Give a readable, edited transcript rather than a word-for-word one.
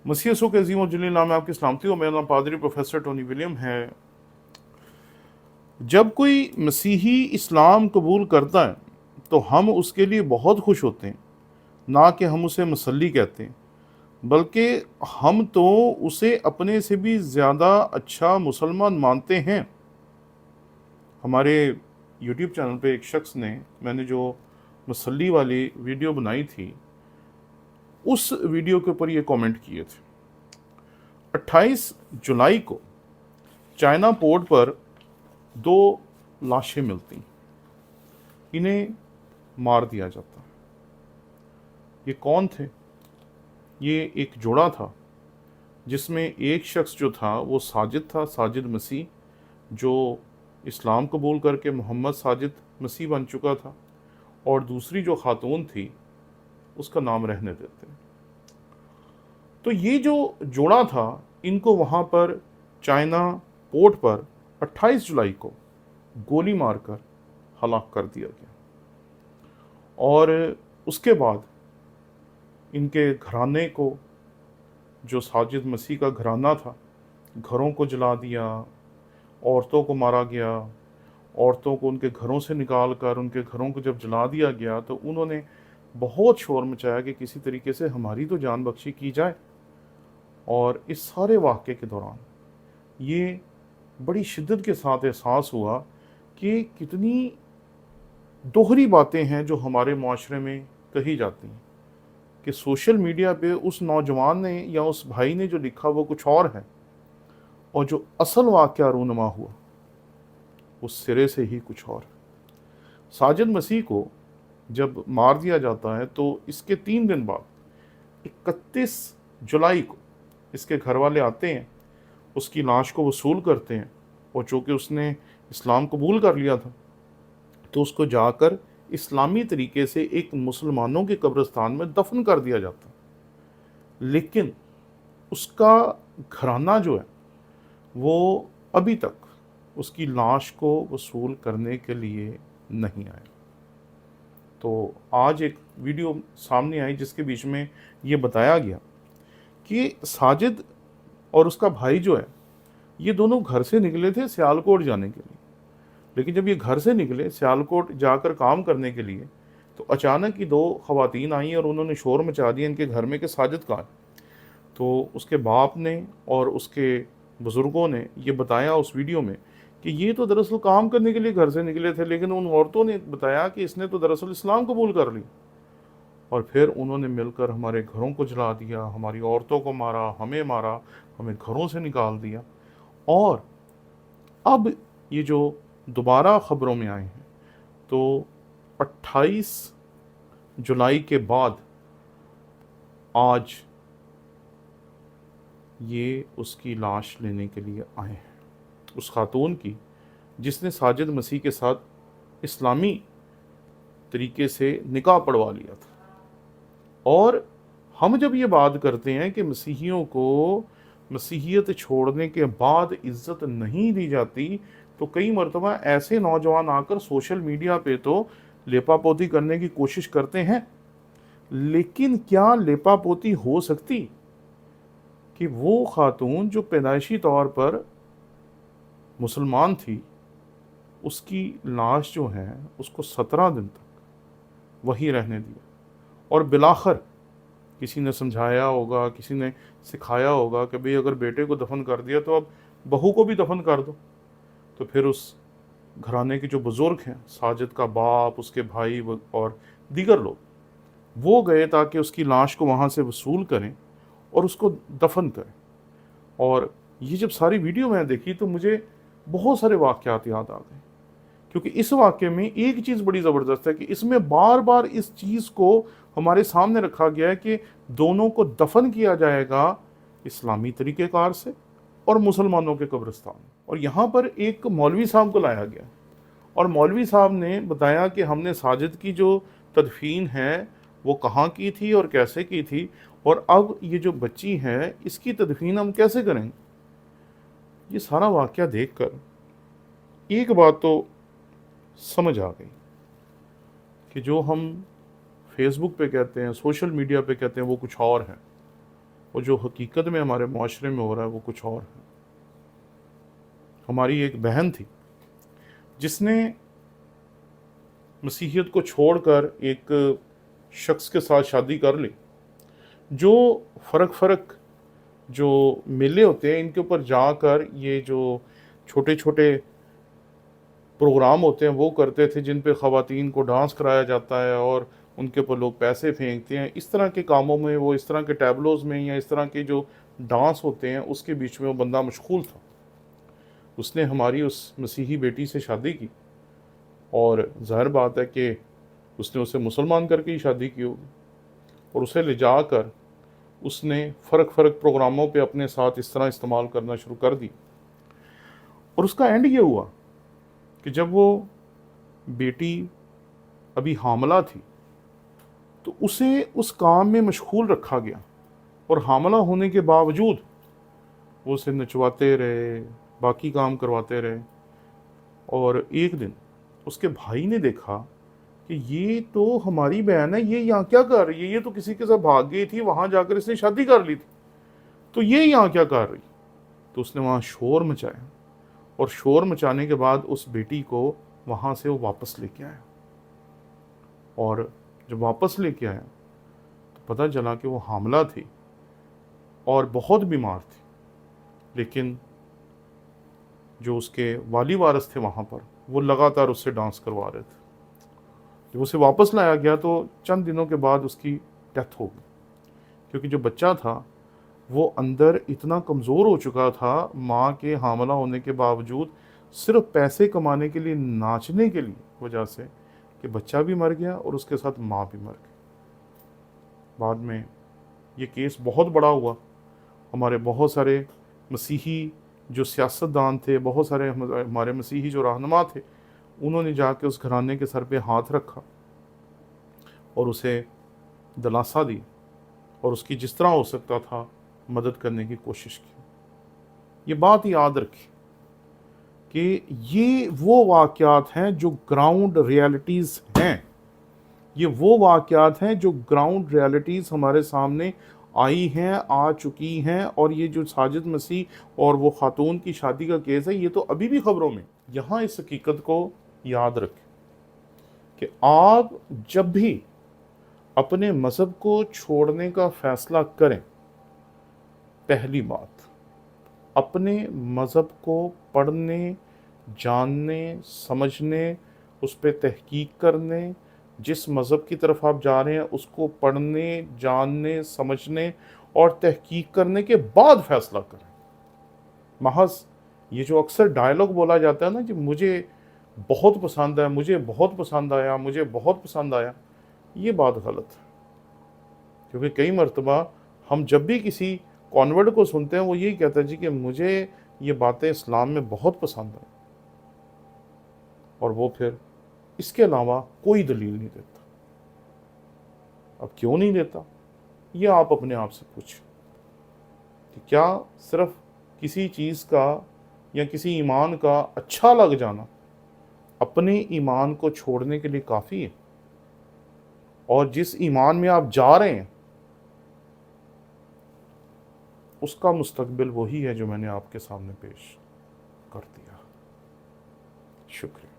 मसीह यसू के अजीम और जलील नाम में आपकी सलामती हो। मेरा नाम पादरी प्रोफेसर टोनी विलियम है। जब कोई मसीही इस्लाम कबूल करता है तो हम उसके लिए बहुत खुश होते हैं, ना कि हम उसे मसल्ली कहते हैं, बल्कि हम तो उसे अपने से भी ज़्यादा अच्छा मुसलमान मानते हैं। हमारे यूट्यूब चैनल पे एक शख्स ने, मैंने जो मसल्ली वाली वीडियो बनाई थी, उस वीडियो के ऊपर ये कमेंट किए थे। 28 जुलाई को चाइना पोर्ट पर 2 लाशें मिलती, इन्हें मार दिया जाता। ये कौन थे? ये एक जोड़ा था जिसमें एक शख्स जो था वो साजिद था, साजिद मसीह, जो इस्लाम कबूल करके मोहम्मद साजिद मसीह बन चुका था, और दूसरी जो खातून थी उसका नाम रहने देते हैं। तो ये जो जोड़ा था, इनको वहाँ पर चाइना पोर्ट पर 28 जुलाई को गोली मारकर हलाक कर दिया गया। और उसके बाद इनके घराने को, जो साजिद मसीह का घराना था, घरों को जला दिया, औरतों को मारा गया। औरतों को उनके घरों से निकाल कर उनके घरों को जब जला दिया गया तो उन्होंने बहुत शोर मचाया कि किसी तरीके से हमारी तो जान बख्शी की जाए। और इस सारे वाक़े के दौरान ये बड़ी शिद्दत के साथ एहसास हुआ कि कितनी दोहरी बातें हैं जो हमारे माशरे में कही जाती हैं, कि सोशल मीडिया पे उस नौजवान ने या उस भाई ने जो लिखा वो कुछ और है, और जो असल वाक़या रूनुमा हुआ उस सिरे से ही कुछ और। साजिद मसीह को जब मार दिया जाता है तो इसके 3 दिन बाद 31 जुलाई को इसके घर वाले आते हैं, उसकी लाश को वसूल करते हैं, और चूँकि उसने इस्लाम कबूल कर लिया था तो उसको जाकर इस्लामी तरीके से एक मुसलमानों के कब्रिस्तान में दफन कर दिया जाता है। लेकिन उसका घराना जो है वो अभी तक उसकी लाश को वसूल करने के लिए नहीं आया। तो आज एक वीडियो सामने आई जिसके बीच में ये बताया गया कि साजिद और उसका भाई जो है, ये दोनों घर से निकले थे सियालकोट जाने के लिए। लेकिन जब ये घर से निकले सियालकोट जाकर काम करने के लिए, तो अचानक ही 2 ख़वातीन आई और उन्होंने शोर मचा दिया इनके घर में कि साजिद कहाँ है। तो उसके बाप ने और उसके बुज़ुर्गों ने ये बताया उस वीडियो में कि ये तो दरअसल काम करने के लिए घर से निकले थे, लेकिन उन औरतों ने बताया कि इसने तो दरअसल इस्लाम कबूल कर ली। और फिर उन्होंने मिलकर हमारे घरों को जला दिया, हमारी औरतों को मारा, हमें घरों से निकाल दिया। और अब ये जो दोबारा ख़बरों में आए हैं, तो 28 जुलाई के बाद आज ये उसकी लाश लेने के लिए आए हैं, उस खातून की जिसने साजिद मसीह के साथ इस्लामी तरीके से निकाह पढ़वा लिया था। और हम जब ये बात करते हैं कि मसीहियों को मसीहियत छोड़ने के बाद इज़्ज़त नहीं दी जाती, तो कई मरतबा ऐसे नौजवान आकर सोशल मीडिया पे तो लेपापोती करने की कोशिश करते हैं। लेकिन क्या लेपापोती हो सकती कि वो खातून जो पैदाइशी तौर पर मुसलमान थी, उसकी लाश जो है उसको 17 दिन तक वहीं रहने दिया, और बिलाखिर किसी ने समझाया होगा, किसी ने सिखाया होगा कि भाई अगर बेटे को दफन कर दिया तो अब बहू को भी दफन कर दो। तो फिर उस घराने के जो बुज़ुर्ग हैं, साजिद का बाप, उसके भाई और दीगर लोग, वो गए ताकि उसकी लाश को वहाँ से वसूल करें और उसको दफन करें। और ये जब सारी वीडियो मैंने देखी तो मुझे बहुत सारे वाक़यात याद आ गए, क्योंकि इस वाक़े में एक चीज़ बड़ी ज़बरदस्त है कि इसमें बार बार इस चीज़ को हमारे सामने रखा गया है कि दोनों को दफन किया जाएगा इस्लामी तरीक़ेकार से और मुसलमानों के कब्रिस्तान। और यहाँ पर एक मौलवी साहब को लाया गया, और मौलवी साहब ने बताया कि हमने साजिद की जो तदफीन है वो कहाँ की थी और कैसे की थी, और अब ये जो बच्ची है इसकी तदफीन हम कैसे करेंगे। ये सारा वाक़या देखकर एक बात तो समझ आ गई कि जो हम फेसबुक पे कहते हैं, सोशल मीडिया पे कहते हैं, वो कुछ और है, اور جو حقیقت میں ہمارے معاشرے میں ہو رہا ہے وہ کچھ اور ہے۔ ہماری ایک بہن تھی جس نے مسیحیت کو چھوڑ کر ایک شخص کے ساتھ شادی کر لی، جو فرق جو میلے ہوتے ہیں ان کے اوپر جا کر یہ جو چھوٹے چھوٹے پروگرام ہوتے ہیں وہ کرتے تھے، جن پہ خواتین کو ڈانس کرایا جاتا ہے اور ان کے اوپر لوگ پیسے پھینکتے ہیں، اس طرح کے کاموں میں، وہ اس طرح کے ٹیبلوز میں یا اس طرح کے جو ڈانس ہوتے ہیں اس کے بیچ میں وہ بندہ مشغول تھا۔ اس نے ہماری اس مسیحی بیٹی سے شادی کی، اور ظاہر بات ہے کہ اس نے اسے مسلمان کر کے ہی شادی کی ہوگی، اور اسے لے جا کر اس نے فرق پروگراموں پہ اپنے ساتھ اس طرح استعمال کرنا شروع کر دی۔ اور اس کا اینڈ یہ ہوا کہ جب وہ بیٹی ابھی حاملہ تھی تو اسے اس کام میں مشغول رکھا گیا، اور حاملہ ہونے کے باوجود وہ اسے نچواتے رہے، باقی کام کرواتے رہے۔ اور ایک دن اس کے بھائی نے دیکھا کہ یہ تو ہماری بہن ہے، یہ یہاں کیا کر رہی ہے، یہ تو کسی کے ساتھ بھاگ گئی تھی، وہاں جا کر اس نے شادی کر لی تھی، تو یہ یہاں کیا کر رہی؟ تو اس نے وہاں شور مچایا، اور شور مچانے کے بعد اس بیٹی کو وہاں سے وہ واپس لے کے آیا، اور جب واپس لے کے آیا تو پتہ چلا کہ وہ حاملہ تھی اور بہت بیمار تھی، لیکن جو اس کے والی وارث تھے وہاں پر وہ لگاتار اس سے ڈانس کروا رہے تھے۔ جب اسے واپس لایا گیا تو چند دنوں کے بعد اس کی ڈیتھ ہو گئی، کیونکہ جو بچہ تھا وہ اندر اتنا کمزور ہو چکا تھا ماں کے حاملہ ہونے کے باوجود، صرف پیسے کمانے کے لیے، ناچنے کے لیے وجہ سے، کہ بچہ بھی مر گیا اور اس کے ساتھ ماں بھی مر گئی۔ بعد میں یہ کیس بہت بڑا ہوا، ہمارے بہت سارے مسیحی جو سیاستدان تھے، بہت سارے ہمارے مسیحی جو رہنما تھے، انہوں نے جا کے اس گھرانے کے سر پہ ہاتھ رکھا اور اسے دلاسا دی، اور اس کی جس طرح ہو سکتا تھا مدد کرنے کی کوشش کی۔ یہ بات یاد رکھی کہ یہ وہ واقعات ہیں جو گراؤنڈ ریالٹیز ہیں، یہ وہ واقعات ہیں جو گراؤنڈ ریالٹیز ہمارے سامنے آئی ہیں، آ چکی ہیں، اور یہ جو ساجد مسیح اور وہ خاتون کی شادی کا کیس ہے یہ تو ابھی بھی خبروں میں۔ یہاں اس حقیقت کو یاد رکھیں کہ آپ جب بھی اپنے مذہب کو چھوڑنے کا فیصلہ کریں، پہلی بات اپنے مذہب کو پڑھنے، جاننے، سمجھنے، اس پہ تحقیق کرنے، جس مذہب کی طرف آپ جا رہے ہیں اس کو پڑھنے، جاننے، سمجھنے اور تحقیق کرنے کے بعد فیصلہ کریں۔ محض یہ جو اکثر ڈائلاگ بولا جاتا ہے نا کہ مجھے بہت پسند ہے، مجھے بہت پسند آیا، مجھے بہت پسند آیا، یہ بات غلط ہے، کیونکہ کئی مرتبہ ہم جب بھی کسی کانورٹ کو سنتے ہیں وہ یہی کہتا ہے جی کہ مجھے یہ باتیں اسلام میں بہت پسند ہیں، اور وہ پھر اس کے علاوہ کوئی دلیل نہیں دیتا۔ اب کیوں نہیں دیتا یہ آپ اپنے آپ سے پوچھیں کہ کیا صرف کسی چیز کا یا کسی ایمان کا اچھا لگ جانا اپنے ایمان کو چھوڑنے کے لیے کافی ہے؟ اور جس ایمان میں آپ جا رہے ہیں اس کا مستقبل وہی ہے جو میں نے آپ کے سامنے پیش کر دیا۔ شکریہ۔